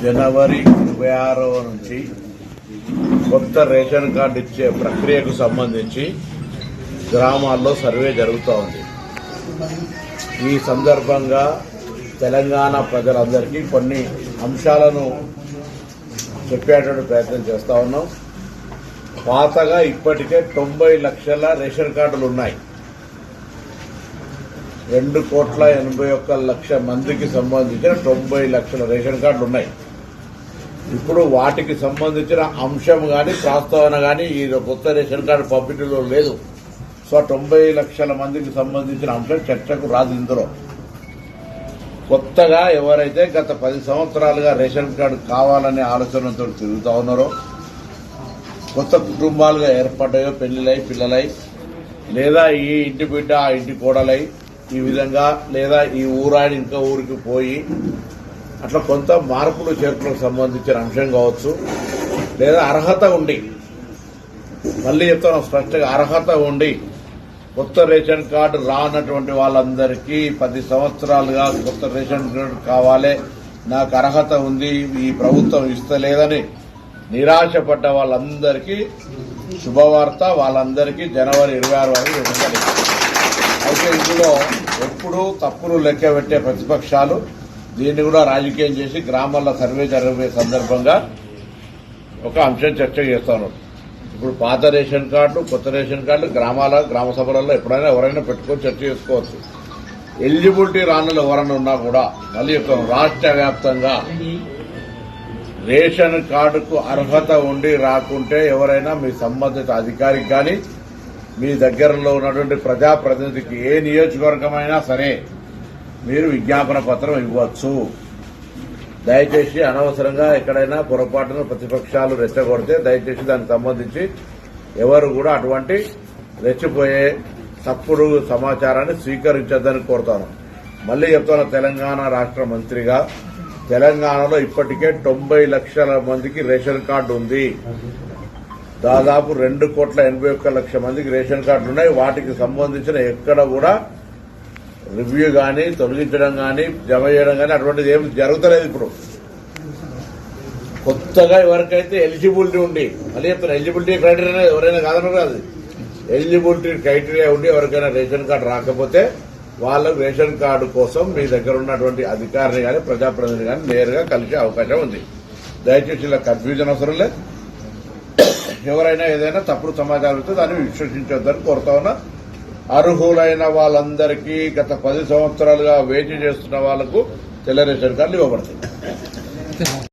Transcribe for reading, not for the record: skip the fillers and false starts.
జనవరి 26వ నుంచి కొత్త ration card ఇచ్చే ప్రక్రియకు సంబంధించి గ్రామాల్లో సర్వే జరుగుతూ ఉంది. ఈ సందర్భంగా తెలంగాణ ప్రజలందరికీ కొన్ని అంశాలను చెప్పేటువంటి ప్రయత్నం చేస్తా ఉన్నాం. పాతగా ఇప్పటికే 90 లక్షల రేషన్ కార్డులు ఉన్నాయి. 2,81,00,000 మందికి సంబంధించిన 90 లక్షల రేషన్ కార్డులు ఉన్నాయి. ఇప్పుడు వాటికి సంబంధించిన అంశం కానీ ప్రస్తావన కానీ ఈ కొత్త రేషన్ కార్డు పంపిణీలో లేదు. సో 90 లక్షల మందికి సంబంధించిన అంశం చర్చకు రాదు. ఇందులో కొత్తగా ఎవరైతే గత 10 సంవత్సరాలుగా రేషన్ కార్డు కావాలనే ఆలోచనతో తిరుగుతూ ఉన్నారో, కొత్త కుటుంబాలుగా ఏర్పడ్డాయో, పెళ్లిలై పిల్లలై, లేదా ఈ ఇంటి బిడ్డ ఆ ఇంటి కోడలై, ఈ విధంగా లేదా ఈ ఊరాడి ఇంకా ఊరికి పోయి అట్లా కొంత మార్పులు చేర్పులకు సంబంధించిన అంశం కావచ్చు, లేదా అర్హత ఉండి, మళ్లీ చెప్తాను స్పష్టంగా, అర్హత ఉండి కొత్త రేషన్ కార్డు రానటువంటి వాళ్ళందరికీ 10 సంవత్సరాలుగా కొత్త రేషన్ కార్డు కావాలి, నాకు అర్హత ఉంది, ఈ ప్రభుత్వం ఇస్తలేదని నిరాశపడ్డ వాళ్ళందరికీ శుభవార్త. వాళ్ళందరికీ జనవరి 26 వరకు ఇవ్వాలి. అయితే ఇందులో ఎప్పుడూ తప్పులు లెక్క పెట్టే ప్రతిపక్షాలు దీన్ని కూడా రాజకీయం చేసి గ్రామాల్లో సర్వే జరిగే సందర్భంగా ఒక అంశం చర్చ చేస్తాను. ఇప్పుడు పాత రేషన్ కార్డు, కొత్త రేషన్ కార్డు గ్రామ సభలలో ఎప్పుడైనా ఎవరైనా పెట్టుకొని చర్చ చేసుకోవచ్చు. ఎలిజిబిలిటీ రానులు ఎవరైనా ఉన్నా కూడా మళ్ళీ చెప్తాను, రాష్ట్ర వ్యాప్తంగా రేషన్ కార్డుకు అర్హత ఉండి రాకుంటే ఎవరైనా మీ సంబంధిత అధికారికి కానీ మీ దగ్గరలో ఉన్నటువంటి ప్రజాప్రతినిధికి ఏ నియోజకవర్గమైనా సరే మీరు విజ్ఞాపన పత్రం ఇవ్వచ్చు. దయచేసి అనవసరంగా ఎక్కడైనా పొరపాటున ప్రతిపక్షాలు రెచ్చగొడితే దయచేసి దానికి సంబంధించి ఎవరు కూడా అటువంటి రెచ్చిపోయే తప్పుడు సమాచారాన్ని స్వీకరించొద్దని కోరుతాను. మళ్లీ చెప్తాను, తెలంగాణ రాష్ట్ర మంత్రిగా తెలంగాణలో ఇప్పటికే 90 లక్షల మందికి రేషన్ కార్డు ఉంది. దాదాపు 2,81,00,000 మందికి రేషన్ కార్డులు ఉన్నాయి. వాటికి సంబంధించిన ఎక్కడ కూడా రివ్యూ కానీ, తొలగించడం కానీ, జమ చేయడం కానీ అటువంటిది ఏమి జరుగుతలేదు. ఇప్పుడు కొత్తగా ఎవరికైతే ఎలిజిబిలిటీ ఉండి, మళ్ళీ చెప్తాను, ఎలిజిబిలిటీ క్రైటీరియా ఎవరైనా కాదన్నారు కాదు, ఎలిజిబిలిటీ క్రైటీరియా ఉండి ఎవరికైనా రేషన్ కార్డు రాకపోతే వాళ్ళకు రేషన్ కార్డు కోసం మీ దగ్గర ఉన్నటువంటి అధికారిని కానీ ప్రజాప్రతినిధి కానీ నేరుగా కలిసే అవకాశం ఉంది. దయచేసి ఇలా కన్ఫ్యూజన్ అవసరం లేదు. ఎవరైనా ఏదైనా తప్పుడు సమాచారం ఇస్తే దాన్ని విశ్వసించొద్దని కోరుతా ఉన్నా. అర్హులైన వాళ్ళందరికీ గత 10 సంవత్సరాలుగా వేచి చేస్తున్న వాళ్లకు తెల్ల రేషన్ కార్డులు ఇవ్వబడతాయి.